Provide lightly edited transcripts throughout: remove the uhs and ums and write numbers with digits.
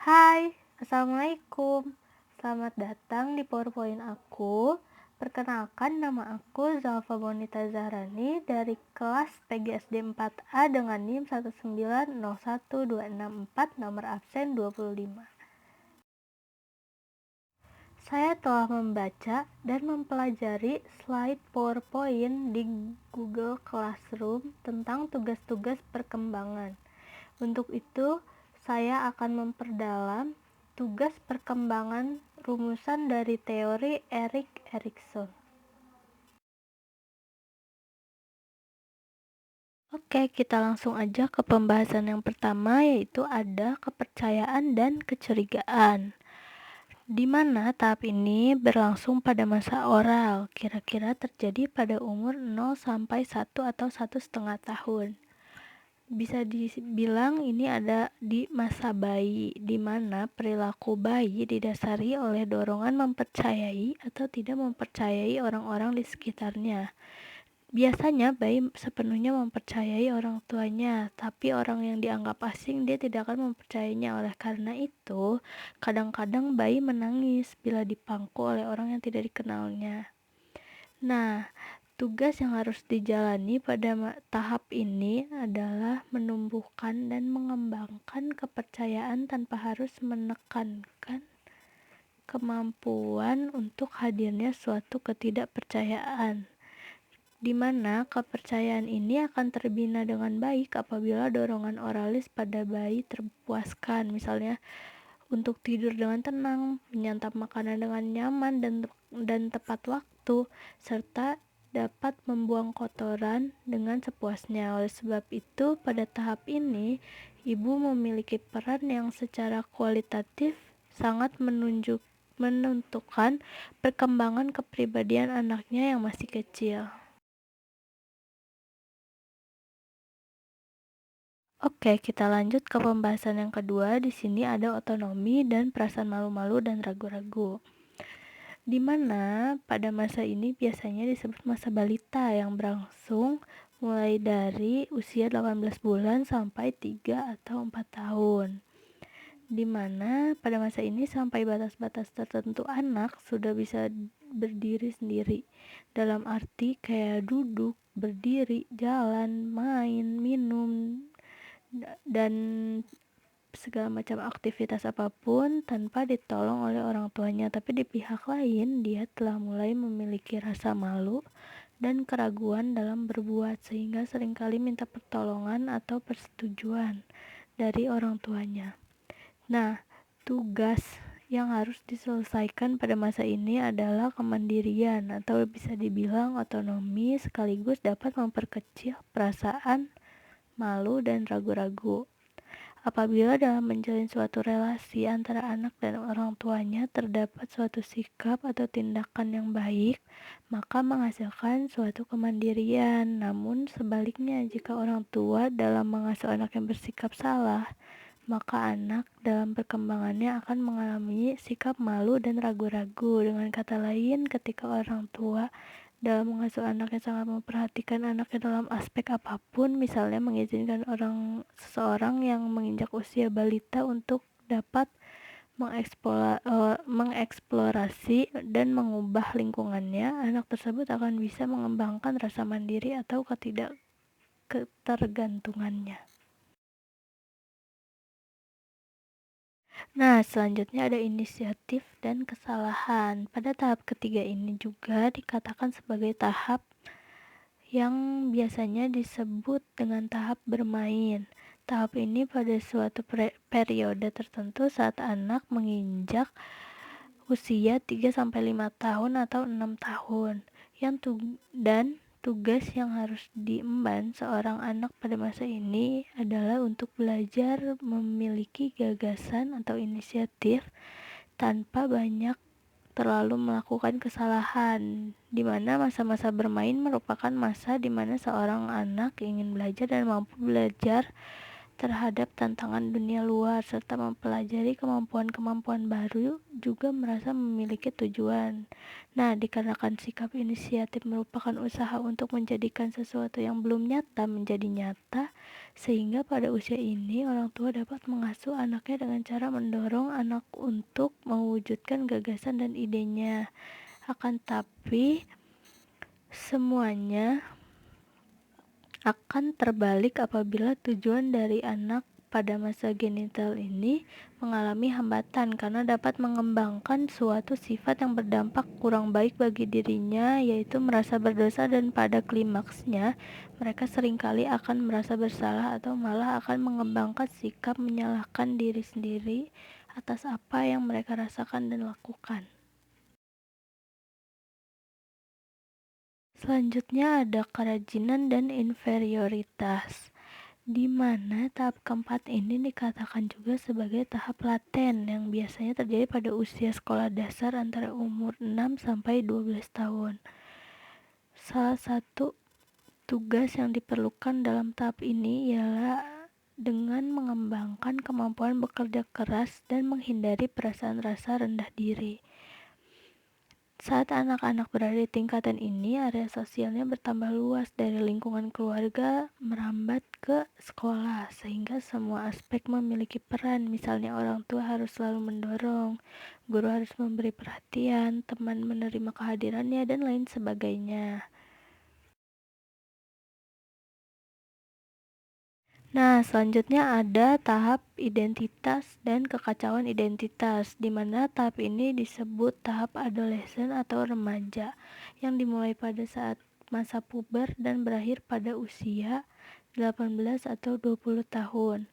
Hai, Assalamualaikum. Selamat datang di PowerPoint aku. Perkenalkan, nama aku Zalfa Bonita Zahrani dari kelas PGSD 4A dengan NIM 1901264, nomor absen 25. Saya telah membaca dan mempelajari slide PowerPoint di Google Classroom tentang tugas-tugas perkembangan. Untuk itu, saya akan memperdalam tugas perkembangan rumusan dari teori Erik Erikson. Oke, kita langsung aja ke pembahasan yang pertama, yaitu ada kepercayaan dan kecurigaan. Di mana tahap ini berlangsung pada masa oral, kira-kira terjadi pada umur 0 sampai 1 atau 1,5 tahun. Bisa dibilang ini ada di masa bayi, di mana perilaku bayi didasari oleh dorongan mempercayai atau tidak mempercayai orang-orang di sekitarnya. Biasanya bayi sepenuhnya mempercayai orang tuanya, tapi orang yang dianggap asing dia tidak akan mempercayainya. Oleh karena itu, kadang-kadang bayi menangis bila dipangku oleh orang yang tidak dikenalnya. Nah, tugas yang harus dijalani pada tahap ini adalah menumbuhkan dan mengembangkan kepercayaan tanpa harus menekankan kemampuan untuk hadirnya suatu ketidakpercayaan, di mana kepercayaan ini akan terbina dengan baik apabila dorongan oralis pada bayi terpuaskan, misalnya untuk tidur dengan tenang, menyantap makanan dengan nyaman dan tepat waktu, serta dapat membuang kotoran dengan sepuasnya. Oleh sebab itu, pada tahap ini, ibu memiliki peran yang secara kualitatif sangat menentukan perkembangan kepribadian anaknya yang masih kecil. Oke, kita lanjut ke pembahasan yang kedua. Di sini ada otonomi dan perasaan malu-malu dan ragu-ragu. Di mana pada masa ini biasanya disebut masa balita yang berlangsung mulai dari usia 18 bulan sampai 3 atau 4 tahun. Di mana pada masa ini sampai batas-batas tertentu anak sudah bisa berdiri sendiri. Dalam arti kayak duduk, berdiri, jalan, main, minum, dan segala macam aktivitas apapun tanpa ditolong oleh orang tuanya. Tapi di pihak lain, dia telah mulai memiliki rasa malu dan keraguan dalam berbuat, sehingga seringkali minta pertolongan atau persetujuan dari orang tuanya. Nah, tugas yang harus diselesaikan pada masa ini adalah kemandirian atau bisa dibilang otonomi, sekaligus dapat memperkecil perasaan malu dan ragu-ragu. Apabila dalam menjalin suatu relasi antara anak dan orang tuanya terdapat suatu sikap atau tindakan yang baik, maka menghasilkan suatu kemandirian. Namun sebaliknya, jika orang tua dalam mengasuh anak yang bersikap salah, maka anak dalam perkembangannya akan mengalami sikap malu dan ragu-ragu. Dengan kata lain, ketika orang tua dalam mengasuh anaknya sangat memperhatikan anaknya dalam aspek apapun, misalnya mengizinkan seseorang yang menginjak usia balita untuk dapat mengeksplorasi dan mengubah lingkungannya, anak tersebut akan bisa mengembangkan rasa mandiri atau ketergantungannya. Nah, selanjutnya ada inisiatif dan kesalahan. Pada tahap ketiga ini juga dikatakan sebagai tahap yang biasanya disebut dengan tahap bermain. Tahap ini pada suatu periode tertentu saat anak menginjak usia 3-5 tahun atau 6 tahun. Dan tugas yang harus diemban seorang anak pada masa ini adalah untuk belajar memiliki gagasan atau inisiatif tanpa banyak terlalu melakukan kesalahan, di mana masa-masa bermain merupakan masa di mana seorang anak ingin belajar dan mampu belajar terhadap tantangan dunia luar, serta mempelajari kemampuan-kemampuan baru, juga merasa memiliki tujuan. Nah, dikarenakan sikap inisiatif merupakan usaha untuk menjadikan sesuatu yang belum nyata menjadi nyata, sehingga pada usia ini orang tua dapat mengasuh anaknya dengan cara mendorong anak untuk mewujudkan gagasan dan idenya. Akan tapi, semuanya akan terbalik apabila tujuan dari anak pada masa genital ini mengalami hambatan karena dapat mengembangkan suatu sifat yang berdampak kurang baik bagi dirinya, yaitu merasa berdosa, dan pada klimaksnya mereka seringkali akan merasa bersalah atau malah akan mengembangkan sikap menyalahkan diri sendiri atas apa yang mereka rasakan dan lakukan. Selanjutnya ada kerajinan dan inferioritas, di mana tahap keempat ini dikatakan juga sebagai tahap laten yang biasanya terjadi pada usia sekolah dasar antara umur 6 sampai 12 tahun. Salah satu tugas yang diperlukan dalam tahap ini ialah dengan mengembangkan kemampuan bekerja keras dan menghindari perasaan rasa rendah diri. Saat anak-anak berada di tingkatan ini, area sosialnya bertambah luas dari lingkungan keluarga merambat ke sekolah, sehingga semua aspek memiliki peran. Misalnya orang tua harus selalu mendorong, guru harus memberi perhatian, teman menerima kehadirannya, dan lain sebagainya. Nah, selanjutnya ada tahap identitas dan kekacauan identitas, di mana tahap ini disebut tahap adolesen atau remaja, yang dimulai pada saat masa puber dan berakhir pada usia 18 atau 20 tahun.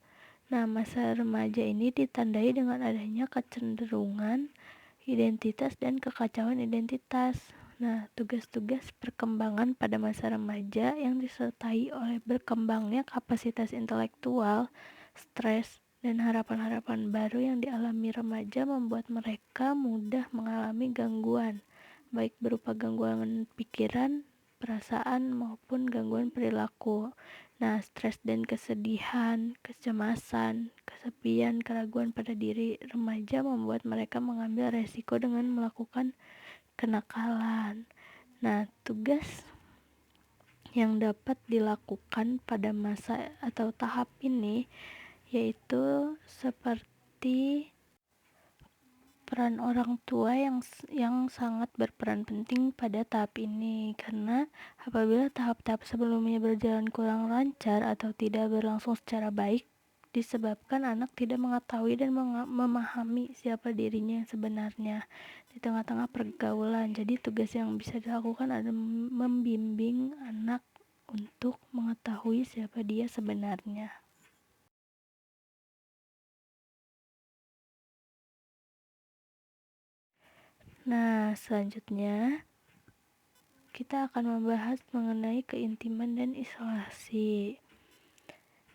Nah, masa remaja ini ditandai dengan adanya kecenderungan identitas dan kekacauan identitas. Nah, tugas-tugas perkembangan pada masa remaja yang disertai oleh berkembangnya kapasitas intelektual, stres, dan harapan-harapan baru yang dialami remaja membuat mereka mudah mengalami gangguan, baik berupa gangguan pikiran, perasaan, maupun gangguan perilaku. Nah, stres dan kesedihan, kecemasan, kesepian, keraguan pada diri remaja membuat mereka mengambil resiko dengan melakukan kenakalan. Nah, tugas yang dapat dilakukan pada masa atau tahap ini yaitu seperti peran orang tua yang sangat berperan penting pada tahap ini, karena apabila tahap-tahap sebelumnya berjalan kurang lancar atau tidak berlangsung secara baik disebabkan anak tidak mengetahui dan memahami siapa dirinya yang sebenarnya di tengah-tengah pergaulan. Jadi tugas yang bisa dilakukan adalah membimbing anak untuk mengetahui siapa dia sebenarnya. Nah, selanjutnya kita akan membahas mengenai keintiman dan isolasi,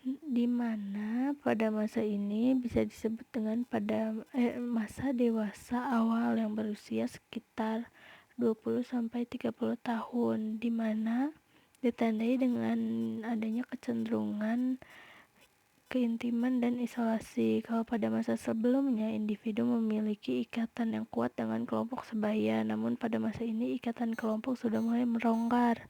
di mana pada masa ini bisa disebut dengan pada masa dewasa awal yang berusia sekitar 20 sampai 30 tahun, di mana ditandai dengan adanya kecenderungan keintiman dan isolasi. Kalau pada masa sebelumnya individu memiliki ikatan yang kuat dengan kelompok sebaya, namun pada masa ini ikatan kelompok sudah mulai meronggar.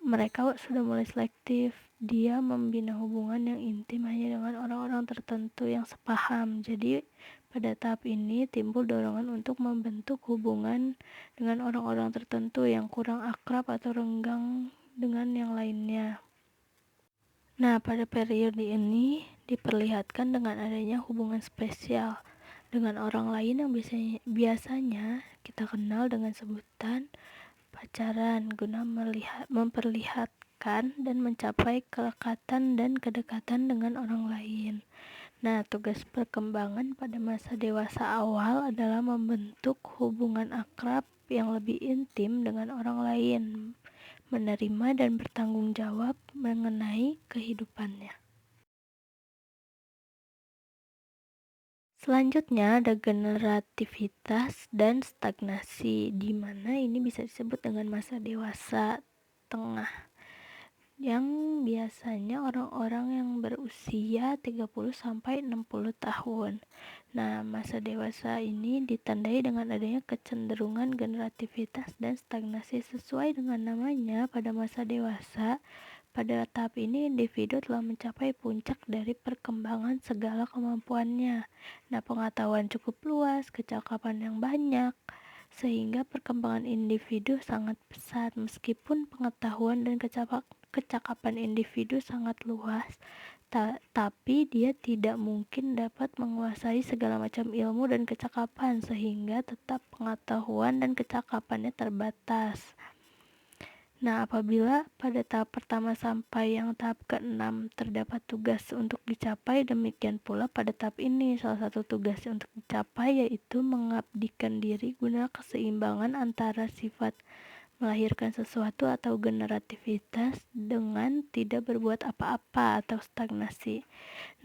Mereka sudah mulai selektif. Dia membina hubungan yang intim hanya dengan orang-orang tertentu yang sepaham. Jadi pada tahap ini timbul dorongan untuk membentuk hubungan dengan orang-orang tertentu yang kurang akrab atau renggang dengan yang lainnya. Nah, pada periode ini diperlihatkan dengan adanya hubungan spesial dengan orang lain yang biasanya kita kenal dengan sebutan pacaran, guna memperlihatkan dan mencapai kelekatan dan kedekatan dengan orang lain. Nah, tugas perkembangan pada masa dewasa awal adalah membentuk hubungan akrab yang lebih intim dengan orang lain, menerima dan bertanggung jawab mengenai kehidupannya. Selanjutnya ada generativitas dan stagnasi, di mana ini bisa disebut dengan masa dewasa tengah. yang biasanya orang-orang yang berusia 30-60 tahun. Nah, masa dewasa ini ditandai dengan adanya kecenderungan generativitas dan stagnasi. Sesuai dengan namanya, pada masa dewasa, pada tahap ini individu telah mencapai puncak dari perkembangan segala kemampuannya. Nah, pengetahuan cukup luas, kecakapan yang banyak, sehingga perkembangan individu sangat pesat. Meskipun pengetahuan dan kecakapan individu sangat luas, tapi dia tidak mungkin dapat menguasai segala macam ilmu dan kecakapan, sehingga tetap pengetahuan dan kecakapannya terbatas. Nah, apabila pada tahap pertama sampai yang tahap ke-6 terdapat tugas untuk dicapai, demikian pula pada tahap ini salah satu tugas untuk dicapai yaitu mengabdikan diri guna keseimbangan antara sifat melahirkan sesuatu atau generativitas dengan tidak berbuat apa-apa atau stagnasi.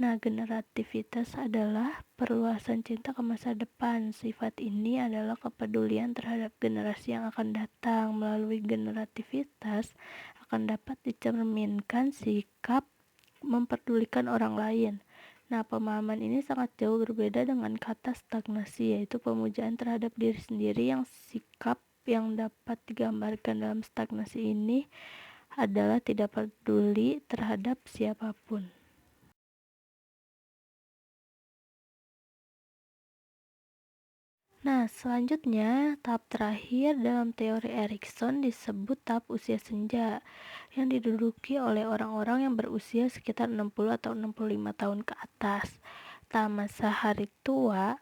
Nah, generativitas adalah perluasan cinta ke masa depan. Sifat ini adalah kepedulian terhadap generasi yang akan datang. Melalui generativitas akan dapat dicerminkan sikap memperdulikan orang lain. Nah, pemahaman ini sangat jauh berbeda dengan kata stagnasi, yaitu pemujaan terhadap diri sendiri. Yang sikap yang dapat digambarkan dalam stagnasi ini adalah tidak peduli terhadap siapapun. Nah, selanjutnya, tahap terakhir dalam teori Erikson disebut tahap usia senja, yang diduduki oleh orang-orang yang berusia sekitar 60 atau 65 tahun ke atas. Tahap masa hari tua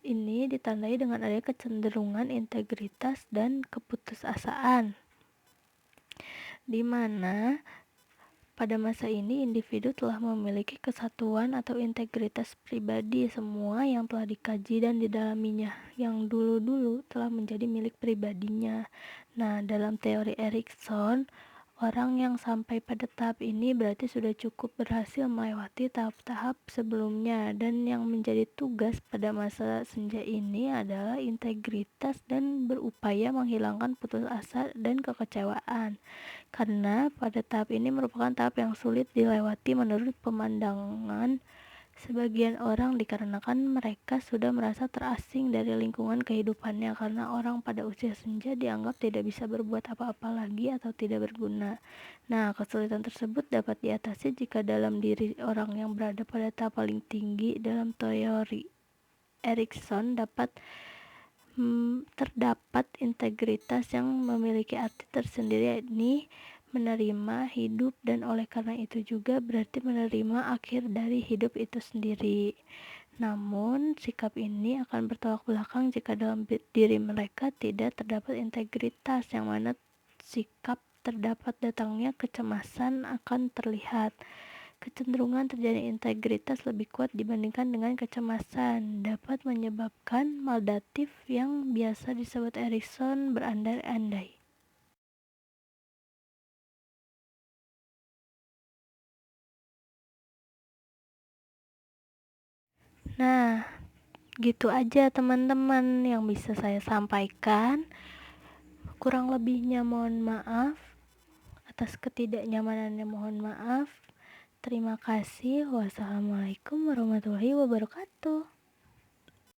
ini ditandai dengan adanya kecenderungan integritas dan keputusasaan, di mana pada masa ini individu telah memiliki kesatuan atau integritas pribadi. Semua yang telah dikaji dan didalaminya yang dulu-dulu telah menjadi milik pribadinya. Nah, dalam teori Erikson, orang yang sampai pada tahap ini berarti sudah cukup berhasil melewati tahap-tahap sebelumnya, dan yang menjadi tugas pada masa senja ini adalah integritas dan berupaya menghilangkan putus asa dan kekecewaan, karena pada tahap ini merupakan tahap yang sulit dilewati menurut pemandangan sebagian orang, dikarenakan mereka sudah merasa terasing dari lingkungan kehidupannya, karena orang pada usia senja dianggap tidak bisa berbuat apa-apa lagi atau tidak berguna. Nah, kesulitan tersebut dapat diatasi jika dalam diri orang yang berada pada tahap paling tinggi dalam teori Erikson terdapat integritas yang memiliki arti tersendiri, yakni menerima hidup, dan oleh karena itu juga berarti menerima akhir dari hidup itu sendiri. Namun, sikap ini akan bertolak belakang jika dalam diri mereka tidak terdapat integritas, yang mana sikap terdapat datangnya kecemasan akan terlihat. Kecenderungan terjadi integritas lebih kuat dibandingkan dengan kecemasan dapat menyebabkan maldatif yang biasa disebut Erikson berandai-andai. Nah, gitu aja teman-teman yang bisa saya sampaikan. Kurang lebihnya mohon maaf. Atas ketidaknyamanannya mohon maaf. Terima kasih. Wassalamualaikum warahmatullahi wabarakatuh.